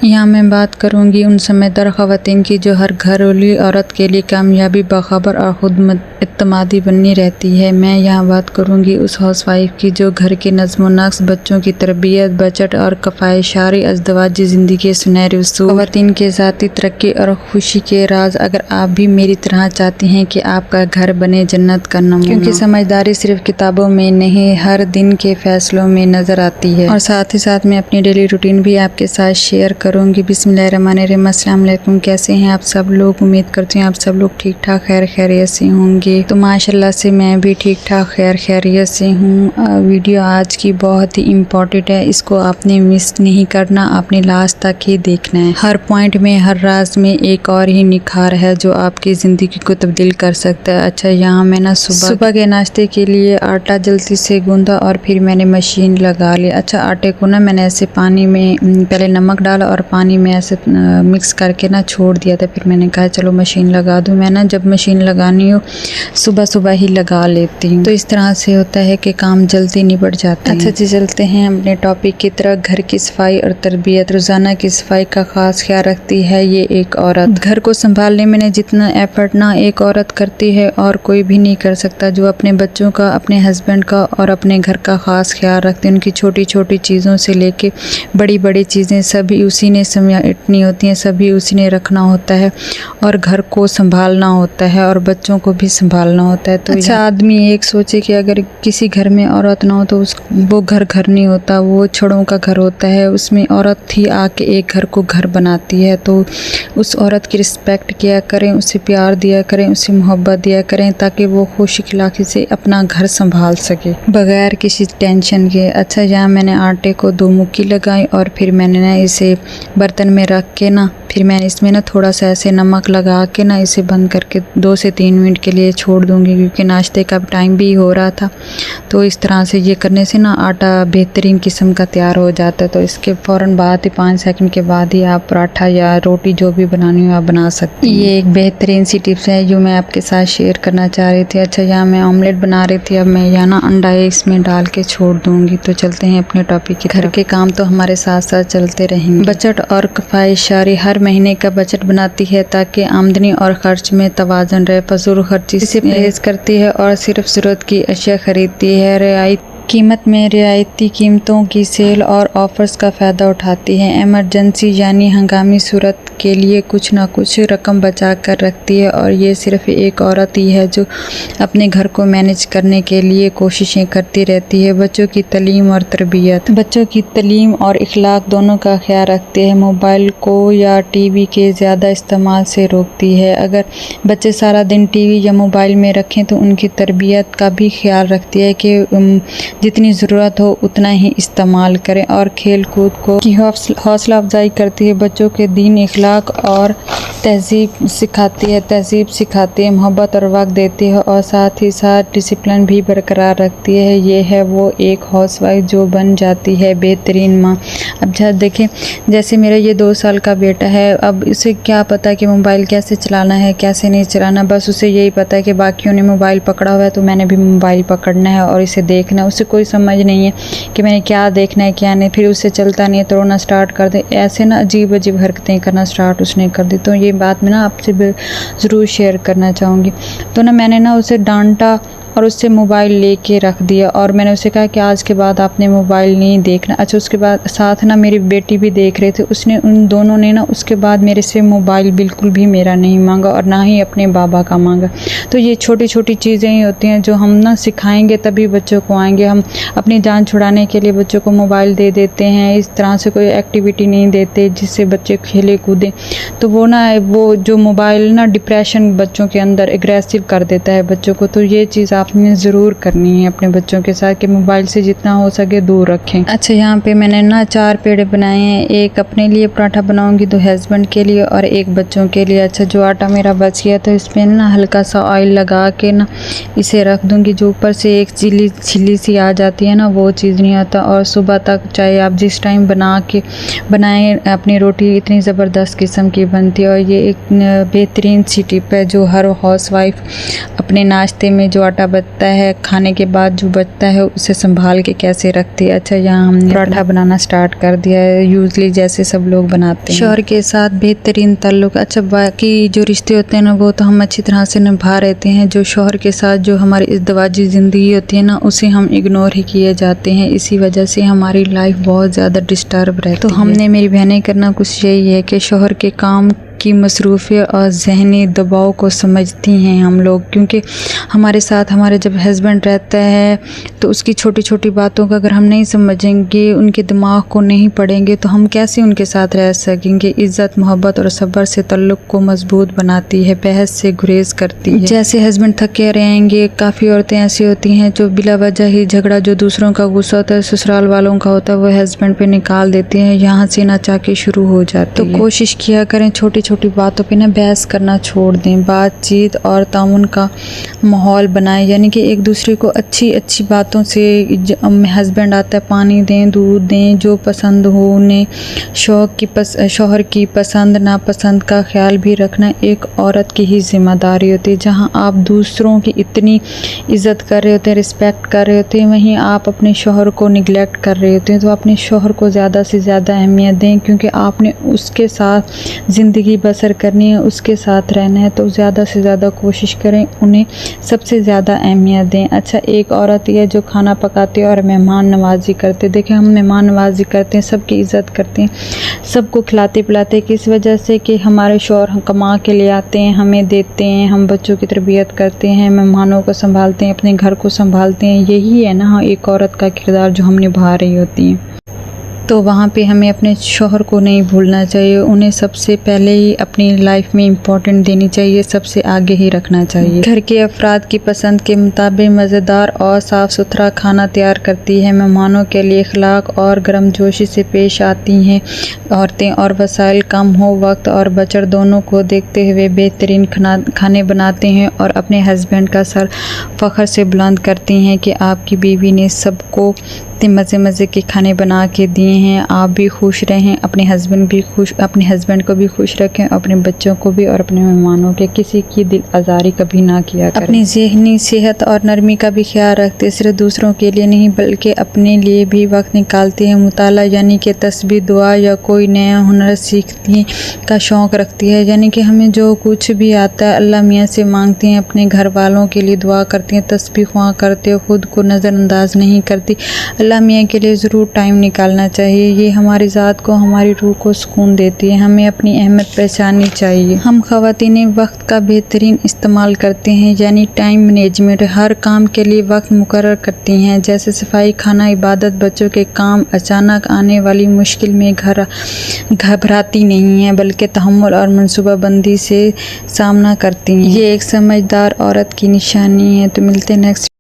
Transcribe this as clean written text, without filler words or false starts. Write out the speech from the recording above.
यहाँ मैं बात करूँगी उन समझदार ख़वातीन की जो हर घरेलू औरत के लिए कामयाबी, बाखबर और खुद इत्मीनानी बनी रहती है। मैं यहाँ बात करूँगी उस हाउसवाइफ की जो घर के नज़्म नक्श, बच्चों की तरबियत, बजट और कफ़ायशारी अज़दवाजी ज़िंदगी के सुनहरे उसूल, ख़वातीन के ज़ाती तरक्की और खुशी के राज। अगर आप भी मेरी तरह चाहती हैं कि आपका घर बने जन्नत का नमूना, क्योंकि समझदारी सिर्फ किताबों में नहीं हर दिन के फ़ैसलों में नज़र आती है। और साथ ही साथ मैं अपनी डेली रूटीन भी आपके साथ शेयर करूँगी। बिस्मिल्लाहिर्रहमानिर्रहीम। अस्सलाम वालेकुम। कैसे हैं आप सब लोग? उम्मीद करती हूँ आप सब लोग ठीक ठाक खैर खैरियत से होंगे। तो माशाल्लाह से मैं भी ठीक ठाक खैर खैरियत से हूँ। वीडियो आज की बहुत ही इम्पोर्टेंट है, इसको आपने मिस नहीं करना, आपने लास्ट तक ही देखना है। हर पॉइंट में, हर राज में एक और ही निखार है जो आपकी ज़िंदगी को तब्दील कर सकता है। अच्छा, यहाँ मैं ना सुबह के नाश्ते के लिए आटा जल्दी से गूंदा और फिर मैंने मशीन लगा ली। अच्छा, आटे को ना मैंने ऐसे पानी में पहले नमक डाला और पानी में ऐसे मिक्स करके ना छोड़ दिया था। फिर मैंने कहा चलो मशीन लगा दूँ। मैं ना जब मशीन लगानी हो सुबह सुबह ही लगा लेती हूँ, तो इस तरह से होता है कि काम जल्दी निपट जाता है। अच्छा जी, चलते हैं अपने टॉपिक की तरफ। घर की सफाई और तरबियत। रोज़ाना की सफाई का खास ख्याल रखती है ये एक औरत। घर को संभालने में जितना एफर्ट ना एक औरत करती है और कोई भी नहीं कर सकता, जो अपने बच्चों का, अपने हस्बैंड का और अपने घर का खास ख्याल रखते हैं। उनकी छोटी छोटी चीज़ों से लेके बड़ी बड़ी चीज़ें सभी उसी ने समेटनी होती हैं, सभी उसी ने रखना होता है और घर को संभालना होता है और बच्चों को भी संभालना होता है। तो अच्छा, आदमी एक सोचे कि अगर किसी घर में औरत ना हो तो वो घर नहीं होता, वो छड़ों का घर होता है। उसमें औरत ही आके एक घर को घर बनाती है। तो उस औरत की रिस्पेक्ट किया करें, उसे प्यार दिया करें, उसे मोहब्बत दिया करें, ताकि वो खुशी खिलाखी से अपना घर संभाल सके बगैर किसी टेंशन के। अच्छा, यहाँ मैंने आटे को 2 मुक्की लगाई और फिर मैंने ना इसे बर्तन में रख के ना फिर मैंने इसमें ना थोड़ा सा ऐसे नमक लगा के ना इसे बंद करके 2 से 3 मिनट के लिए छोड़ दूंगी, क्योंकि नाश्ते का टाइम भी हो रहा था। तो इस तरह से ये करने से ना आटा बेहतरीन किस्म का तैयार हो जाता है। तो इसके फ़ौरन बाद ही 5 सेकंड के बाद ही आप पराठा या रोटी जो भी बनानी हो आप बना सकते हैं। ये एक बेहतरीन सी टिप्स है जो मैं आपके साथ शेयर करना चाह रही थी। अच्छा, यहाँ मैं ऑमलेट बना रही थी। अब मैं यहाँ ना अंडा इसमें डाल के छोड़ दूँगी। तो चलते हैं अपने टॉपिक की। घर के काम तो हमारे साथ साथ चलते रहेंगे। बजट और कफ़ायशारी। हर महीने का बजट बनाती है ताकि आमदनी और खर्च में तवाज़ुन रहे। फजूल खर्ची से परहेज करती है और सिर्फ ज़रूरत की अशिया खरीदती है। रियायत कीमत में रियायती कीमतों की सेल और ऑफ़र्स का फ़ायदा उठाती है। इमरजेंसी यानी हंगामी सूरत के लिए कुछ ना कुछ रकम बचा कर रखती है। और ये सिर्फ एक औरत ही है जो अपने घर को मैनेज करने के लिए कोशिशें करती रहती है। बच्चों की तालीम और तरबियत। बच्चों की तालीम और इखलाक दोनों का ख्याल रखती है। मोबाइल को या टीवी के ज़्यादा इस्तेमाल से रोकती है। अगर बच्चे सारा दिन टीवी या मोबाइल में रखें तो उनकी तरबियत का भी ख्याल रखती है कि जितनी ज़रूरत हो उतना ही इस्तेमाल करें। और खेल कूद को की हौसला अफजाई करती है। बच्चों के दीन, इखलाक और तहज़ीब सिखाती है, मोहब्बत और वक्त देती है और साथ ही साथ डिसिप्लिन भी बरकरार रखती है। ये है वो एक हाउसवाइफ जो बन जाती है बेहतरीन माँ। अब देखें, जैसे मेरा ये 2 साल का बेटा है, अब उसे क्या पता कि मोबाइल कैसे चलाना है, कैसे नहीं चलाना। बस उसे यही पता है कि बाकियों ने मोबाइल पकड़ा हुआ है तो मैंने भी मोबाइल पकड़ना है और इसे देखना है। उसे कोई समझ नहीं है कि मैंने क्या देखना है क्या नहीं। फिर उससे चलता नहीं है तो रोना स्टार्ट कर दे, ऐसे ना अजीब अजीब हरकतें करना स्टार्ट उसने कर दी। तो ये बात मैं ना आपसे ज़रूर शेयर करना चाहूँगी। तो ना मैंने ना उसे डांटा और उससे मोबाइल लेके रख दिया और मैंने उसे कहा कि आज के बाद आपने मोबाइल नहीं देखना। अच्छा, उसके बाद साथ ना मेरी बेटी भी देख रहे थे, उसने उन दोनों ने ना उसके बाद मेरे से मोबाइल बिल्कुल भी मेरा नहीं मांगा और ना ही अपने बाबा का मांगा। तो ये छोटी छोटी चीज़ें ही होती हैं जो हम ना सिखाएंगे तभी बच्चों को आएंगे। हम अपनी जान छुड़ाने के लिए बच्चों को मोबाइल दे देते हैं, इस तरह से कोई एक्टिविटी नहीं देते जिससे बच्चे खेले कूदें, तो वो जो मोबाइल ना डिप्रेशन बच्चों के अंदर एग्रेसिव कर देता है बच्चों को। तो ये चीज़ आपने ज़रूर करनी है अपने बच्चों के साथ कि मोबाइल से जितना हो सके दूर रखें। अच्छा, यहाँ पे मैंने ना 4 पेड़े बनाए हैं। एक अपने लिए पराठा बनाऊंगी, 2 हस्बैंड के लिए और 1 बच्चों के लिए। अच्छा, जो आटा मेरा बच गया तो इसमें ना हल्का सा ऑयल लगा के ना इसे रख दूंगी। जो ऊपर से एक छिली सी आ जाती है ना, वो चीज़ नहीं आता। और सुबह तक चाहे आप जिस टाइम बनाएं अपनी रोटी इतनी ज़बरदस्त किस्म की बनती है। और ये एक बेहतरीन सी टिप है जो हर हाउसवाइफ अपने नाश्ते में जो आटा बचता है, खाने के बाद जो बचता है उसे संभाल के कैसे रखती है। अच्छा, यहाँ हमने पराठा बनाना स्टार्ट कर दिया है, यूजली जैसे सब लोग बनाते हैं। शौहर के साथ बेहतरीन ताल्लुक। अच्छा, बाकी जो रिश्ते होते हैं ना वो तो हम अच्छी तरह से निभा रहते हैं। जो शौहर के साथ जो हमारी इज़्दिवाजी ज़िंदगी होती है ना उसे हम इग्नोर ही किए जाते हैं। इसी वजह से हमारी लाइफ बहुत ज़्यादा डिस्टर्ब रहती है। तो हमने मेरी बहनें करना कुछ यही है कि शौहर के काम की मसरूफ़ियत और ज़हनी दबाव को समझती हैं हम लोग, क्योंकि हमारे साथ हमारे जब हस्बैंड रहता है तो उसकी छोटी छोटी बातों का अगर हम नहीं समझेंगे, उनके दिमाग को नहीं पढ़ेंगे तो हम कैसे उनके साथ रह सकेंगे। इज़्ज़त, मोहब्बत और सब्र से ताल्लुक़ को मजबूत बनाती है, बहस से गुरेज करती है। जैसे हस्बैंड थके रहेंगे, काफ़ी औरतें ऐसी होती हैं जो बिला वजह ही झगड़ा जो दूसरों का गुस्सा होता है, ससुराल वालों का होता है, वो हस्बैंड पे निकाल देती हैं, यहाँ से ना चाह के शुरू हो जाती है। तो कोशिश किया करें छोटी छोटी बातों पे ना बहस करना छोड़ दें, बातचीत और ताउन का माहौल बनाएं, यानी कि एक दूसरे को अच्छी अच्छी बातों से। हस्बैंड आता है, पानी दें, दूध दें, जो पसंद हो उन्हें। शौहर की पसंद नापसंद का ख्याल भी रखना एक औरत की ही जिम्मेदारी होती है। जहाँ आप दूसरों की इतनी इज़्ज़त कर रहे होते हैं, रिस्पेक्ट कर रहे होते हैं, वहीं आप अपने शौहर को निगलेक्ट कर रहे होते हैं। तो अपने शौहर को ज़्यादा से ज़्यादा अहमियत दें, क्योंकि आपने उसके साथ ज़िंदगी बसर करनी है, उसके साथ रहना है, तो ज़्यादा से ज़्यादा कोशिश करें उन्हें सबसे ज़्यादा अहमियत दें। अच्छा, एक औरत है जो खाना पकाती है और मेहमान नवाजी करते। देखें, हम मेहमान नवाजी करते हैं, सबकी इज़्ज़त करते हैं, सबको खिलाते पिलाते, किस वजह से कि हमारे शौहर कमा के ले आते हैं, हमें देते हैं, हम बच्चों की तरबियत करते हैं, मेहमानों को संभालते हैं, अपने घर को संभालते हैं। यही है ना एक औरत का किरदार जो हम निभा रही होती हैं। तो वहाँ पे हमें अपने शौहर को नहीं भूलना चाहिए, उन्हें सबसे पहले ही अपनी लाइफ में इम्पोर्टेंट देनी चाहिए, सबसे आगे ही रखना चाहिए। घर के अफराद की पसंद के मुताबिक मज़ेदार और साफ़ सुथरा खाना तैयार करती है, मेहमानों के लिए अखलाक और गर्मजोशी से पेश आती हैं औरतें, और वसाइल कम हो, वक्त और बजट दोनों को देखते हुए बेहतरीन खाने बनाते हैं और अपने हस्बैंड का सर फ़ख्र से बुलंद करती हैं कि आपकी बीवी ने सबको इतने मज़े मज़े के खाने बना के दिए हैं। आप भी खुश रहें, अपने हस्बैंड को भी खुश रखें, अपने बच्चों को भी और अपने मेहमानों के किसी की दिल आज़ारी कभी ना किया करें। अपनी ज़हनी सेहत और नरमी का भी ख्याल रखते, सिर्फ दूसरों के लिए नहीं बल्कि अपने लिए भी वक्त निकालते हैं। मुताला यानी कि तस्बीह, दुआ या कोई नया हुनर सीखने का शौक़ रखती है, यानी कि हमें जो कुछ भी आता है अल्लाह मियाँ से मांगती हैं, अपने घर वालों के लिए दुआ करती हैं, तस्बीह ख्वाह करते हो, खुद को नज़रअंदाज नहीं करती। अल्लाह मियाँ के लिए ज़रूर टाइम निकालना चाहिए, ये हमारी ज़ात को, हमारी रूह को सुकून देती है। हमें अपनी अहमियत पहचाननी चाहिए। हम ख़वातीन वक्त का बेहतरीन इस्तेमाल करते हैं, यानी टाइम मैनेजमेंट, हर काम के लिए वक्त मुकर्रर करती हैं, जैसे सफाई, खाना, इबादत, बच्चों के काम। अचानक आने वाली मुश्किल में घबराती नहीं हैं, बल्कि तहम्मुल और मनसूबाबंदी से सामना करती हैं। ये एक समझदार औरत की निशानी है। तो मिलते हैं नेक्स्ट